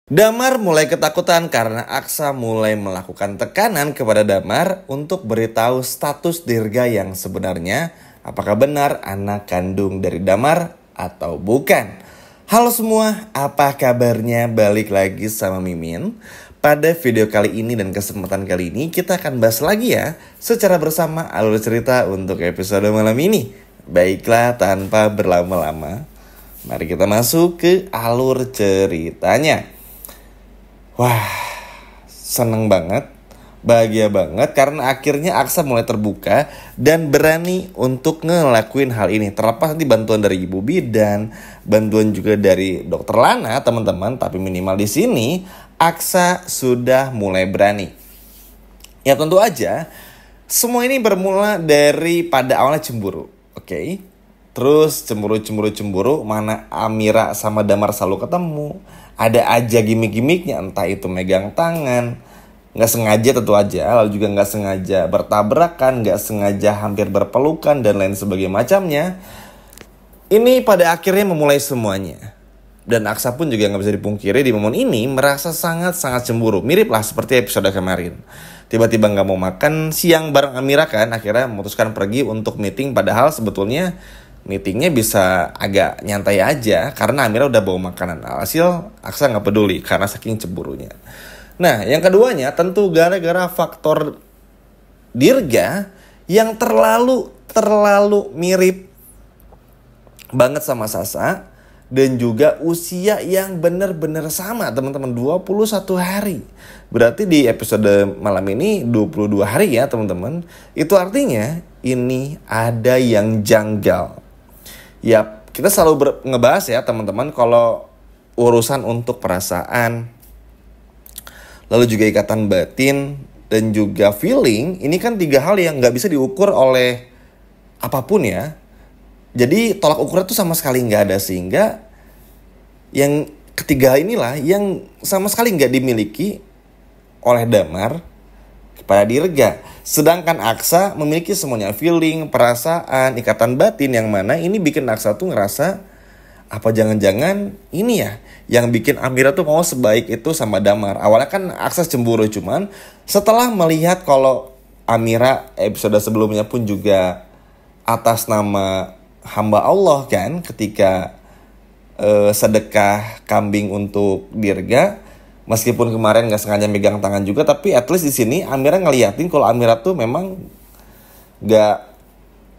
Damar mulai ketakutan karena Aksa mulai melakukan tekanan kepada Damar untuk beritahu status Dirga yang sebenarnya, apakah benar anak kandung dari Damar atau bukan. Halo semua, apa kabarnya? Balik lagi sama Mimin. Pada video kali ini dan kesempatan kali ini kita akan bahas lagi ya secara bersama alur cerita untuk episode malam ini. Baiklah, tanpa berlama-lama, mari kita masuk ke alur ceritanya. Wah, seneng banget, bahagia banget karena akhirnya Aksa mulai terbuka dan berani untuk ngelakuin hal ini. Terlepas nanti bantuan dari Ibu Bidan, bantuan juga dari Dokter Lana, teman-teman. Tapi minimal di sini Aksa sudah mulai berani. Ya tentu aja, semua ini bermula dari pada awalnya cemburu, oke? Terus cemburu, mana Amira sama Damar selalu ketemu. Ada aja gimmick-gimmicknya, entah itu megang tangan, nggak sengaja tentu aja, lalu juga nggak sengaja bertabrakan, nggak sengaja hampir berpelukan, dan lain sebagainya macamnya. Ini pada akhirnya memulai semuanya. Dan Aksa pun juga nggak bisa dipungkiri di momen ini merasa sangat-sangat cemburu. Mirip lah seperti episode kemarin. Tiba-tiba nggak mau makan siang bareng Amira kan, akhirnya memutuskan pergi untuk meeting, padahal sebetulnya meetingnya bisa agak nyantai aja karena Amira udah bawa makanan. Alhasil Aksa nggak peduli karena saking cemburunya. Nah, yang keduanya tentu gara-gara faktor Dirga yang terlalu mirip banget sama Sasa, dan juga usia yang benar-benar sama, teman-teman, 21 hari. Berarti di episode malam ini 22 hari ya, teman-teman. Itu artinya ini ada yang janggal. Ya, kita selalu ngebahas ya, teman-teman, kalau urusan untuk perasaan, lalu juga ikatan batin, dan juga feeling, ini kan 3 hal yang gak bisa diukur oleh apapun ya. Jadi tolak ukurnya tuh sama sekali gak ada, sehingga yang ketiga inilah yang sama sekali gak dimiliki oleh Damar kepada Dirga. Sedangkan Aksa memiliki semuanya, feeling, perasaan, ikatan batin, yang mana ini bikin Aksa tuh ngerasa, apa jangan-jangan ini ya yang bikin Amira tuh mau sebaik itu sama Damar. Awalnya kan Aksa cemburu, cuman setelah melihat kalau Amira episode sebelumnya pun juga atas nama hamba Allah kan, ketika sedekah kambing untuk Dirga, meskipun kemarin nggak sengaja megang tangan juga, tapi at least di sini Amira ngeliatin kalau Amira tuh memang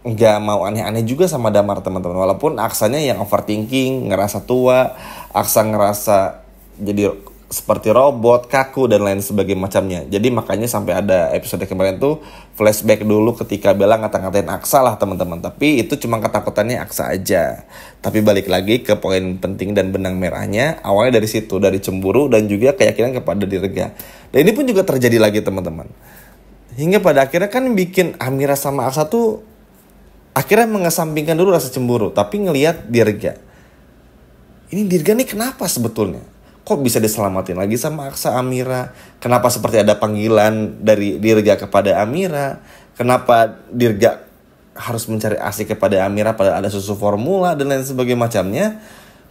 nggak mau aneh-aneh juga sama Damar, teman-teman. Walaupun Aksanya yang overthinking, ngerasa tua, Aksa ngerasa jadi seperti robot, kaku, dan lain sebagainya macamnya. Jadi makanya sampai ada episode kemarin tuh flashback dulu ketika Bella ngata-ngatain Aksa lah, teman-teman. Tapi itu cuma ketakutannya Aksa aja. Tapi balik lagi ke poin penting dan benang merahnya, awalnya dari situ, dari cemburu dan juga keyakinan kepada Dirga. Dan ini pun juga terjadi lagi, teman-teman. Hingga pada akhirnya kan bikin Amira sama Aksa tuh akhirnya mengesampingkan dulu rasa cemburu, tapi ngelihat Dirga. Ini Dirga nih kenapa sebetulnya? Kok bisa diselamatin lagi sama Aksa Amira? Kenapa seperti ada panggilan dari Dirga kepada Amira? Kenapa Dirga harus mencari asik kepada Amira padahal ada susu formula dan lain sebagainya macamnya?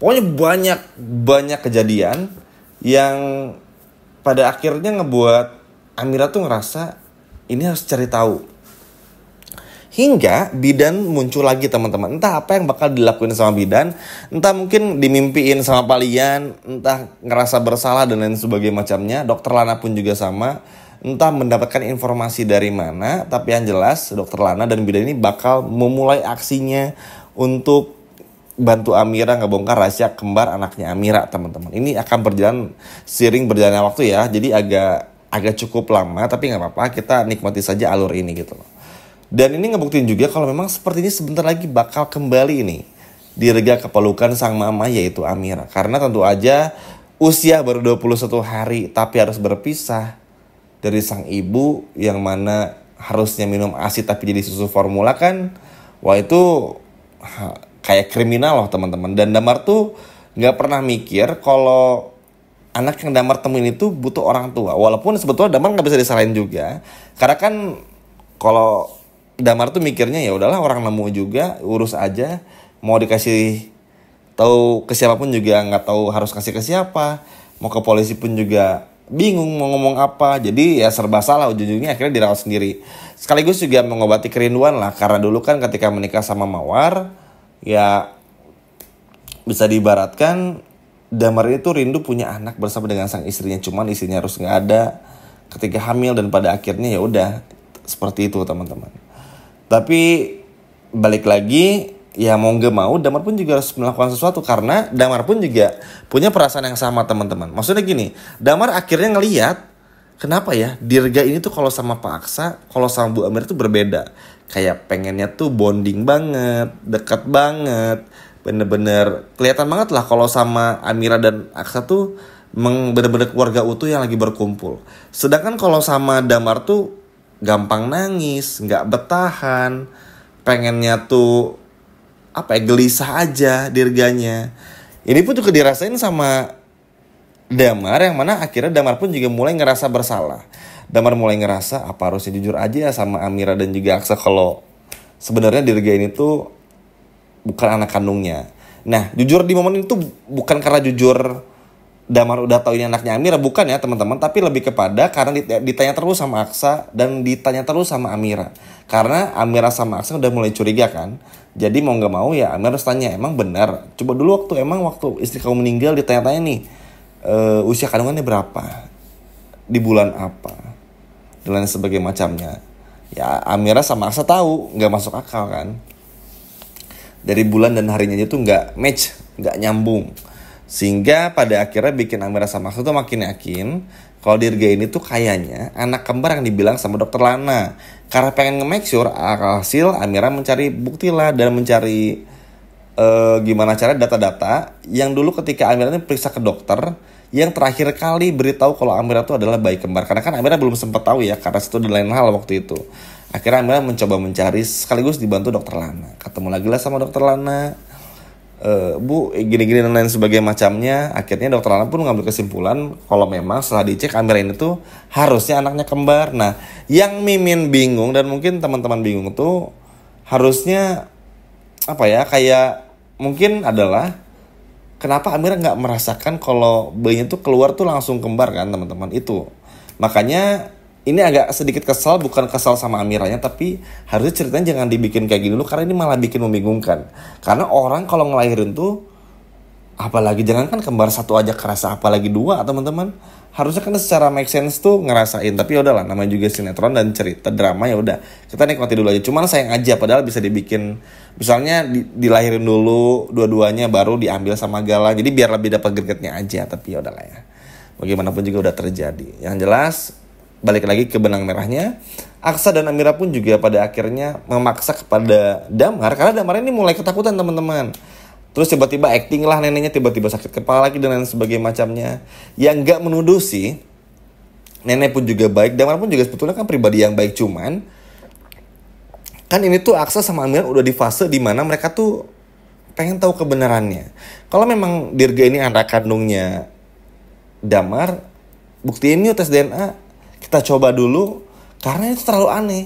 Pokoknya banyak kejadian yang pada akhirnya ngebuat Amira tuh ngerasa ini harus cari tahu. Hingga Bidan muncul lagi, teman-teman. Entah apa yang bakal dilakuin sama Bidan, entah mungkin dimimpiin sama Palian, entah ngerasa bersalah dan lain sebagainya macamnya. Dokter Lana pun juga sama, entah mendapatkan informasi dari mana. Tapi yang jelas Dokter Lana dan Bidan ini bakal memulai aksinya untuk bantu Amira ngebongkar rahasia kembar anaknya Amira, teman-teman. Ini akan berjalan seiring berjalannya waktu ya. Jadi agak cukup lama, tapi nggak apa-apa, kita nikmati saja alur ini gitu loh. Dan ini ngebuktiin juga kalau memang sepertinya sebentar lagi bakal kembali ini Dirga ke pelukan sang mama, yaitu Amira. Karena tentu aja usia baru 21 hari tapi harus berpisah dari sang ibu yang mana harusnya minum ASI tapi jadi susu formula kan. Wah, itu kayak kriminal loh, teman-teman. Dan Damar tuh gak pernah mikir kalau anak yang Damar temuin itu butuh orang tua. Walaupun sebetulnya Damar gak bisa disalahin juga, karena kan kalau Damar tuh mikirnya ya udahlah, orang nemu juga, urus aja. Mau dikasih tahu ke siapapun juga nggak tahu harus kasih ke siapa. Mau ke polisi pun juga bingung mau ngomong apa. Jadi ya serba salah, ujung-ujungnya akhirnya dirawat sendiri. Sekaligus juga mengobati kerinduan lah. Karena dulu kan ketika menikah sama Mawar, ya bisa diibaratkan Damar itu rindu punya anak bersama dengan sang istrinya. Cuman istrinya harus nggak ada ketika hamil, dan pada akhirnya ya udah seperti itu teman-teman. Tapi balik lagi, ya mau gak mau Damar pun juga harus melakukan sesuatu, karena Damar pun juga punya perasaan yang sama teman-teman. Maksudnya gini, Damar akhirnya ngelihat kenapa ya Dirga ini tuh kalau sama Pak Aksa, kalau sama Bu Amira tuh berbeda. Kayak pengennya tuh bonding banget, dekat banget, bener-bener kelihatan banget lah kalau sama Amira dan Aksa tuh bener-bener keluarga utuh yang lagi berkumpul. Sedangkan kalau sama Damar tuh gampang nangis, nggak bertahan, pengennya tuh apa ya, gelisah aja Dirganya. Ini pun juga dirasain sama Damar, yang mana akhirnya Damar pun juga mulai ngerasa bersalah. Damar mulai ngerasa apa harusnya jujur aja ya sama Amira dan juga Aksa kalau sebenarnya Dirga ini tuh bukan anak kandungnya. Nah, jujur di momen itu bukan karena jujur Damar udah tahu ini anaknya Amira, bukan ya teman-teman, tapi lebih kepada karena ditanya terus sama Aksa dan ditanya terus sama Amira. Karena Amira sama Aksa udah mulai curiga kan. Jadi mau nggak mau ya Amira harus tanya, emang benar? Coba dulu waktu istri kamu meninggal ditanya-tanya nih, usia kandungannya berapa? Di bulan apa? Dan lain sebagainya macamnya. Ya Amira sama Aksa tahu, nggak masuk akal kan. Dari bulan dan harinya aja tuh nggak match, nggak nyambung. Sehingga pada akhirnya bikin Amira sama Aksa tuh makin yakin kalau Dirga ini tuh kayaknya anak kembar yang dibilang sama dokter Lana. Karena pengen nge-make sure, hasil Amira mencari bukti lah dan mencari gimana cara data-data yang dulu ketika Amira ini periksa ke dokter, yang terakhir kali beritahu kalau Amira itu adalah bayi kembar. Karena kan Amira belum sempat tahu ya, karena itu ada lain hal waktu itu. Akhirnya Amira mencoba mencari sekaligus dibantu dokter Lana. Ketemu lagi lah sama dokter Lana. Bu, gini-gini dan lain sebagainya macamnya. Akhirnya dokter Lana pun ngambil kesimpulan kalau memang setelah dicek Amira ini tuh harusnya anaknya kembar. Nah, yang Mimin bingung dan mungkin teman-teman bingung tuh harusnya apa ya, kayak mungkin adalah kenapa Amira nggak merasakan kalau bayinya tuh keluar tuh langsung kembar kan teman-teman. Itu makanya ini agak sedikit kesal, bukan kesal sama Amiranya, tapi harusnya ceritanya jangan dibikin kayak gini dulu, karena ini malah bikin membingungkan. Karena orang kalau ngelahirin tuh, apalagi jangan kan kembar satu aja kerasa, apalagi dua teman-teman. Harusnya kan secara make sense tuh ngerasain, tapi ya udahlah, namanya juga sinetron dan cerita drama, ya udah kita nikmati dulu aja. Cuman sayang aja, padahal bisa dibikin, misalnya dilahirin dulu dua-duanya baru diambil sama Galang, jadi biar lebih dapat gregetnya aja. Tapi ya udahlah ya, bagaimanapun juga udah terjadi. Yang jelas balik lagi ke benang merahnya, Aksa dan Amira pun juga pada akhirnya memaksa kepada Damar, karena Damar ini mulai ketakutan teman-teman. Terus tiba-tiba acting lah neneknya, tiba-tiba sakit kepala lagi dan lain sebagainya macamnya. Yang gak menuduh sih, nenek pun juga baik, Damar pun juga sebetulnya kan pribadi yang baik. Cuman kan ini tuh Aksa sama Amira udah di fase dimana mereka tuh pengen tahu kebenarannya. Kalau memang Dirga ini anak kandungnya Damar, buktiin yuk tes DNA. Kita coba dulu, karena itu terlalu aneh,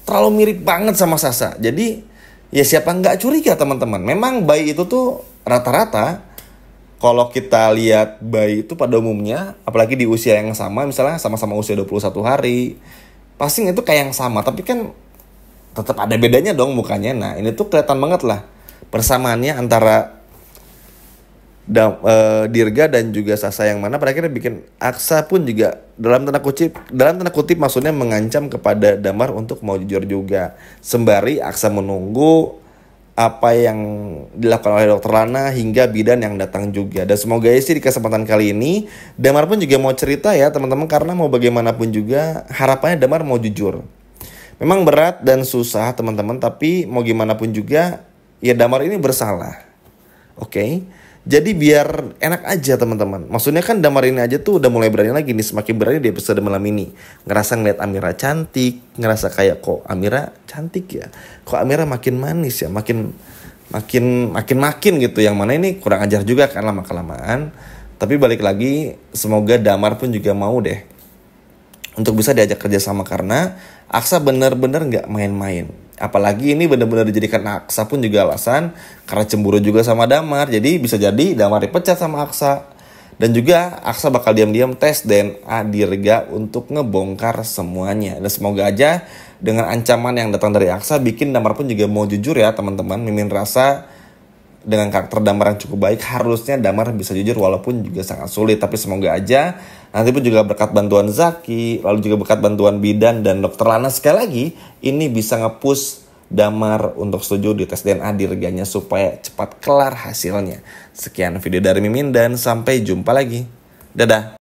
terlalu mirip banget sama Sasa. Jadi ya siapa nggak curiga teman-teman. Memang bayi itu tuh rata-rata kalau kita lihat bayi itu pada umumnya, apalagi di usia yang sama, misalnya sama-sama usia 21 hari, pasti itu kayak yang sama. Tapi kan tetap ada bedanya dong mukanya. Nah ini tuh kelihatan banget lah persamaannya antara Dirga dan juga Sasa, yang mana pada akhirnya bikin Aksa pun juga dalam tanda kutip maksudnya mengancam kepada Damar untuk mau jujur juga, sembari Aksa menunggu apa yang dilakukan oleh dokter Lana hingga bidan yang datang juga. Dan semoga sih di kesempatan kali ini Damar pun juga mau cerita ya teman-teman, karena mau bagaimanapun juga harapannya Damar mau jujur. Memang berat dan susah teman-teman, tapi mau gimana pun juga ya Damar ini bersalah. Oke? Jadi biar enak aja teman-teman. Maksudnya kan Damar ini aja tuh udah mulai berani lagi nih, semakin berani di episode malam ini. Ngerasa ngeliat Amira cantik, ngerasa kayak kok Amira cantik ya, kok Amira makin manis ya, makin gitu. Yang mana ini kurang ajar juga kan lama-kelamaan. Tapi balik lagi, semoga Damar pun juga mau deh untuk bisa diajak kerja sama, karena Aksa bener-bener gak main-main. Apalagi ini benar-benar dijadikan Aksa pun juga alasan karena cemburu juga sama Damar. Jadi bisa jadi Damar dipecat sama Aksa. Dan juga Aksa bakal diam-diam tes DNA Dirga untuk ngebongkar semuanya. Dan semoga aja dengan ancaman yang datang dari Aksa bikin Damar pun juga mau jujur ya teman-teman. Mimin rasa dengan karakter Damar yang cukup baik, harusnya Damar bisa jujur walaupun juga sangat sulit. Tapi semoga aja nanti pun juga berkat bantuan Zaki, lalu juga berkat bantuan Bidan dan Dokter Lana sekali lagi, ini bisa nge-push Damar untuk setuju di tes DNA Dirganya supaya cepat kelar hasilnya. Sekian video dari Mimin dan sampai jumpa lagi. Dadah.